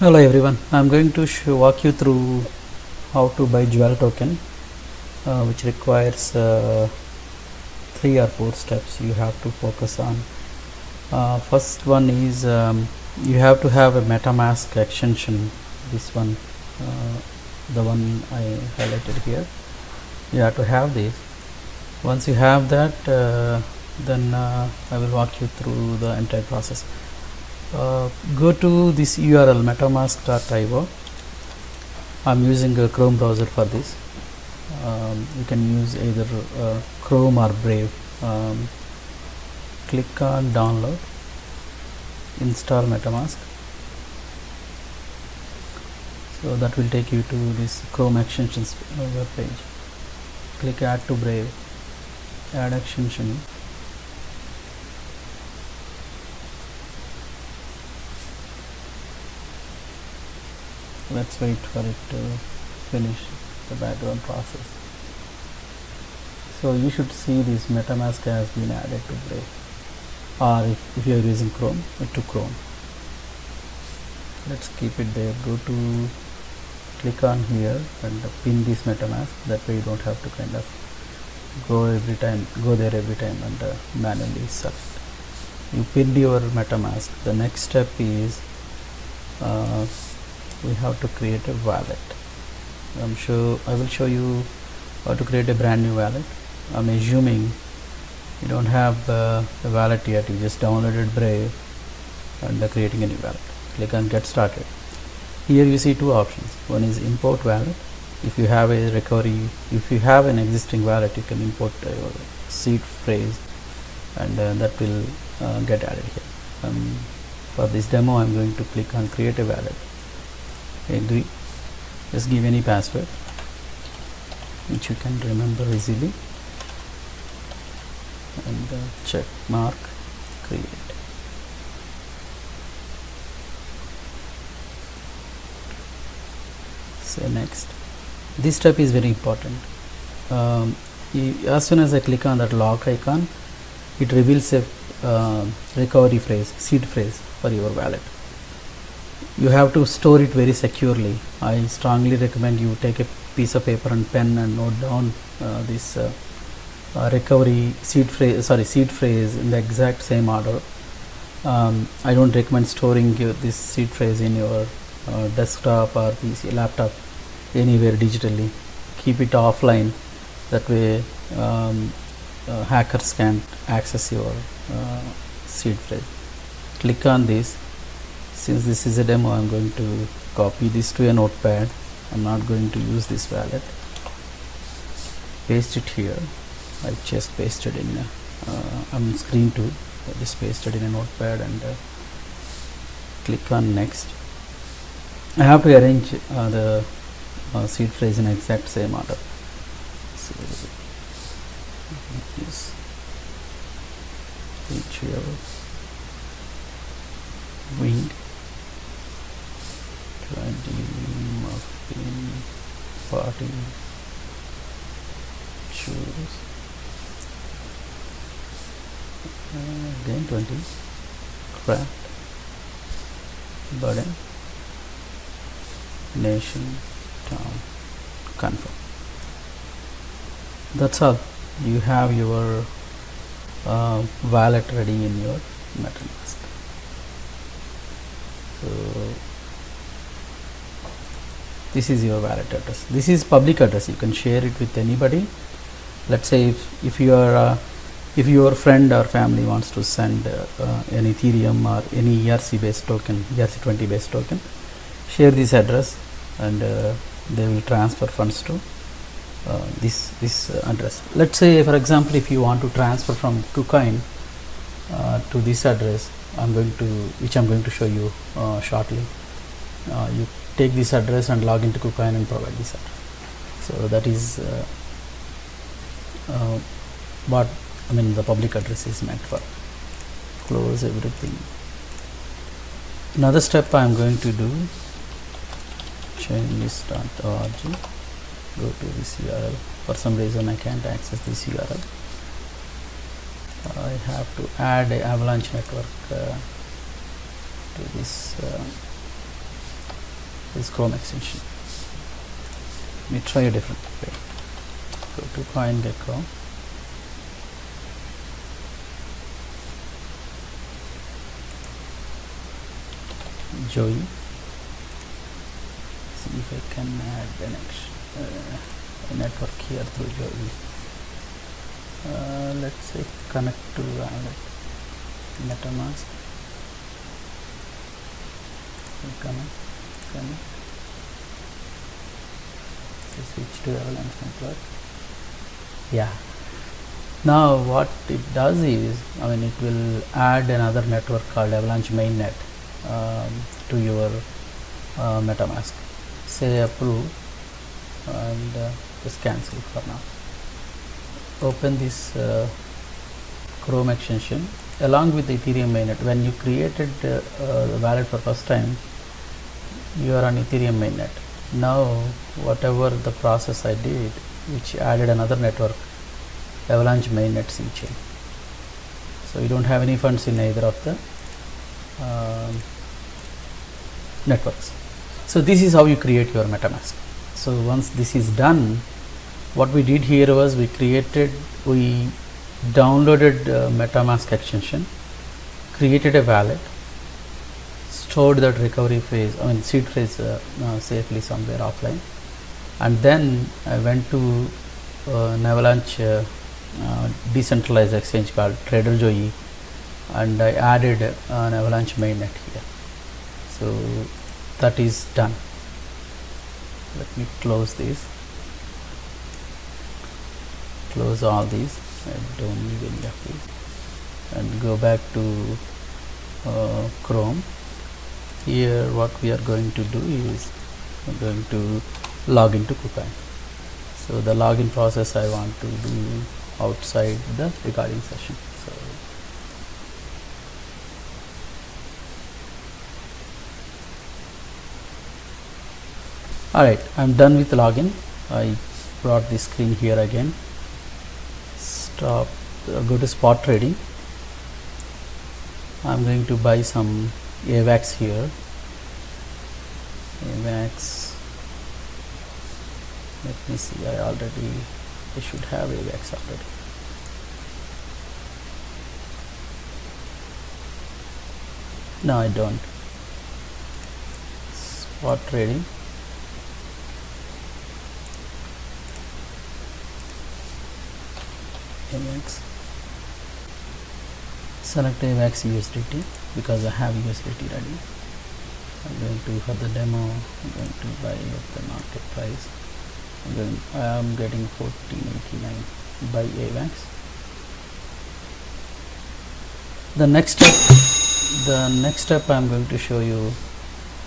Hello everyone, I'm going to walk you through how to buy Jewel token, which requires 3 or 4 steps you have to focus on. First one is you have to have a MetaMask extension, this one, the one I highlighted here. You have to have this. Once you have that, then I will walk you through the entire process. Go to this URL metamask.io. I'm using a Chrome browser for this. You can use either Chrome or Brave. Click on download, install MetaMask. So that will take you to this Chrome extensions web page. Click add to Brave, add extension. Let's wait for it to finish the background process. So you should see this MetaMask has been added to Brave, or if you are using Chrome, to Chrome. Let's keep it there. Go to, click on here and pin this MetaMask. That way you don't have to kind of go there every time and manually select. You pinned your MetaMask. The next step is we have to create a wallet. I will show you how to create a brand new wallet. I'm assuming you don't have a wallet yet. You just downloaded Brave and creating a new wallet. Click on get started. Here you see two options. One is import wallet. If you have an existing wallet, you can import your seed phrase, and that will get added here. For this demo, I'm going to click on create a wallet. Agree. Just give any password which you can remember easily, and check mark create. Say next. This step is very important. As soon as I click on that lock icon, it reveals a recovery phrase, seed phrase for your wallet. You have to store it very securely. I strongly recommend you take a piece of paper and pen and note down this recovery seed phrase in the exact same order. I don't recommend storing this seed phrase in your desktop or PC, laptop, anywhere digitally. Keep it offline. That way hackers can't access your seed phrase. Click on this. Since this is a demo, I'm going to copy this to a notepad. I'm not going to use this wallet. Paste it here. I just pasted in on screen 2. I just pasted in a notepad and click on next. I have to arrange the seed phrase in exact same order. So this wing 20 muffin party shoes again 20 craft burden nation town confirm. That's all. You have your wallet ready in your MetaMask. So this is your wallet address. This is public address. You can share it with anybody. Let's say if your friend or family wants to send an Ethereum or any ERC based token, ERC20 based token, share this address and they will transfer funds to this address. Let's say, for example, if you want to transfer from KuCoin to this address, which I'm going to show you shortly. You take this address and log into KuCoin and provide this address. So that is what the public address is meant for. Close everything. Another step I am going to do, chainlist.org. Go to this URL. For some reason I can't access this URL. I have to add a Avalanche network to this is Chrome extension. Let me try a different way. Go to CoinGecko. Joey. See if I can add a network here through Joey. Let's say connect to wallet, MetaMask. Connect. So switch to Avalanche network. Yeah. Now what it does is, it will add another network called Avalanche mainnet to your MetaMask. Say approve and just cancel for now. Open this Chrome extension along with the Ethereum mainnet. When you created the wallet for first time, you are on Ethereum mainnet. Now whatever the process I did, which added another network, Avalanche mainnet C-chain. So you don't have any funds in either of the networks. So this is how you create your MetaMask. So once this is done, what we did here was we downloaded MetaMask extension, created a wallet, stored that recovery phrase, seed phrase safely somewhere offline, and then I went to an Avalanche decentralized exchange called Trader Joey, and I added an Avalanche mainnet here. So that is done. Let me close this, close all these. I don't need any of these, and go back to Chrome. Here what we are going to do is we're going to log into KuCoin. So the login process I want to do outside the recording session. So alright, I'm done with login. I brought this screen here again. Stop, go to spot trading. I'm going to buy some AVAX here. AVAX. Let me see. I should have AVAX already. No, I don't. Spot trading. AVAX. Select AVAX USDT because I have USDT ready. I'm going to, for the demo, I'm going to buy at the market price. I am getting 14.89 by AVAX. The next step I'm going to show you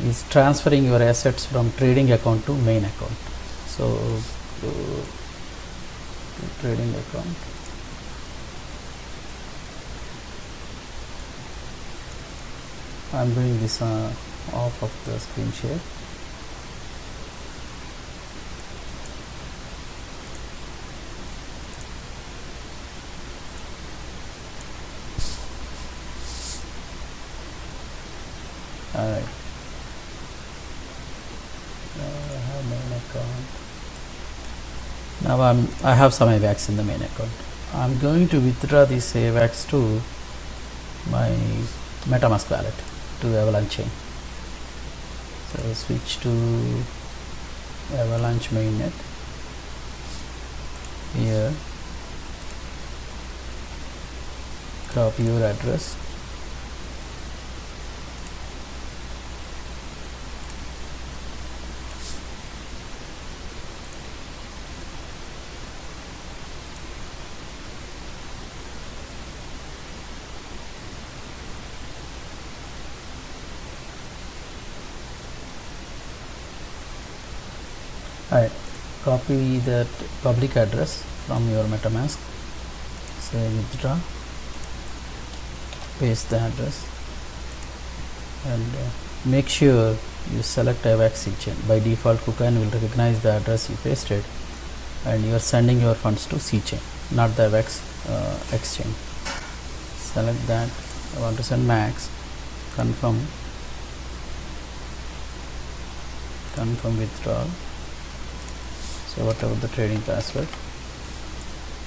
is transferring your assets from trading account to main account. So go to trading account. I'm doing this off of the screen share. Alright. Now I have main account. Now I have some AVAX in the main account. I'm going to withdraw this AVAX to my MetaMask wallet, to Avalanche chain. So switch to Avalanche mainnet. Here, copy your address. Alright, copy that public address from your MetaMask, say withdraw, paste the address, and make sure you select AVAX C-chain. By default, KuCoin will recognize the address you pasted, and you are sending your funds to C-chain, not the AVAX exchange. Select that. I want to send max, confirm. confirm withdrawal. So whatever the trading password,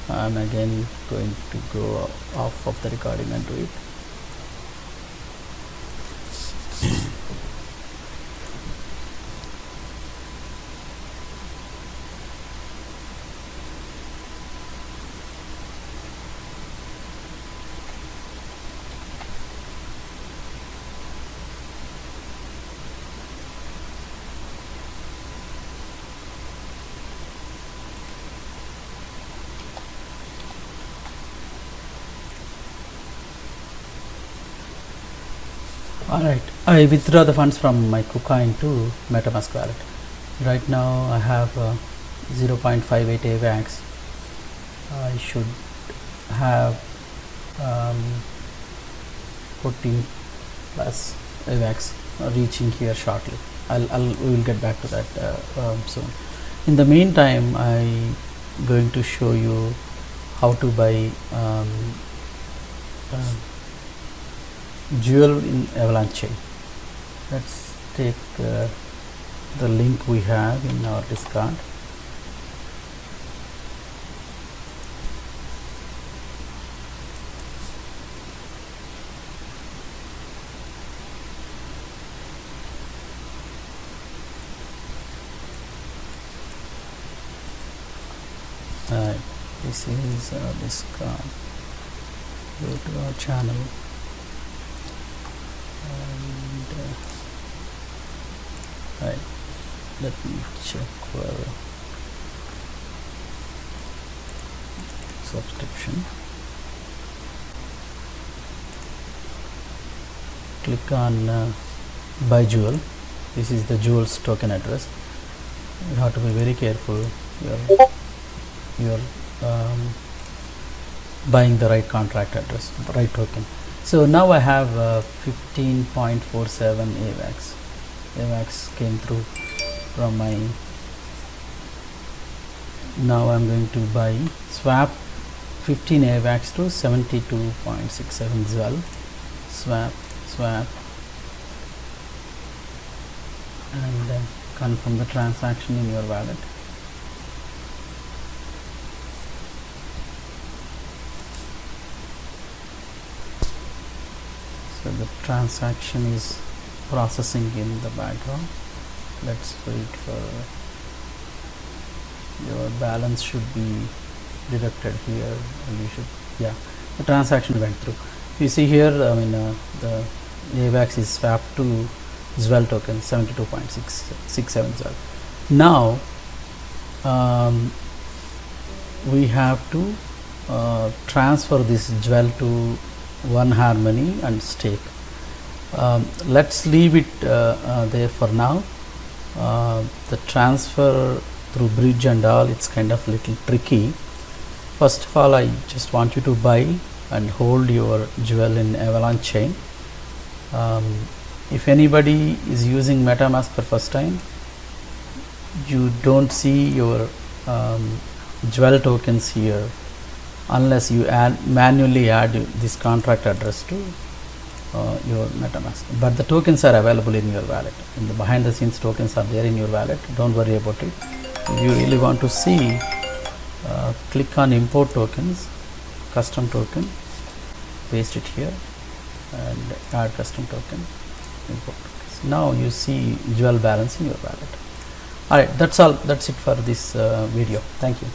I'm again going to go off of the recording and do it. Alright, I withdraw the funds from my KuCoin to MetaMask wallet. Right now I have 0.58 AVAX. I should have 14 plus AVAX reaching here shortly. We will get back to that soon. In the meantime, I'm going to show you how to buy Jewel in Avalanche chain. Let's take the link we have in our Discord. This is our Discord. Go to our channel. Right, let me check where subscription. Click on buy Jewel. This is the Jewel's token address. You have to be very careful. You're buying the right contract address, the right token. So now I have 15.47 AVAX. AVAX came through from my. Now I'm going to buy swap 15 AVAX to 72.67 ZUL. Swap, and confirm the transaction in your wallet. So the transaction is processing in the background. Let's wait for your balance should be deducted here, and you should, yeah, the transaction went through. You see here, I mean the AVAX is swapped to ZUL token 72.67 ZUL. Now we have to transfer this ZUL to One Harmony and stake. Let's leave it there for now. The transfer through bridge and all, it's kind of little tricky. First of all, I just want you to buy and hold your Jewel in Avalanche chain. If anybody is using MetaMask for first time, you don't see your Jewel tokens here unless you manually add this contract address to your MetaMask. But the tokens are available in your wallet. In the behind the scenes tokens are there in your wallet. Don't worry about it. If you really want to see, click on import tokens, custom token, paste it here, and add custom token, import tokens. Now you see Jewel balance in your wallet. Alright, that's all. That's it for this video. Thank you.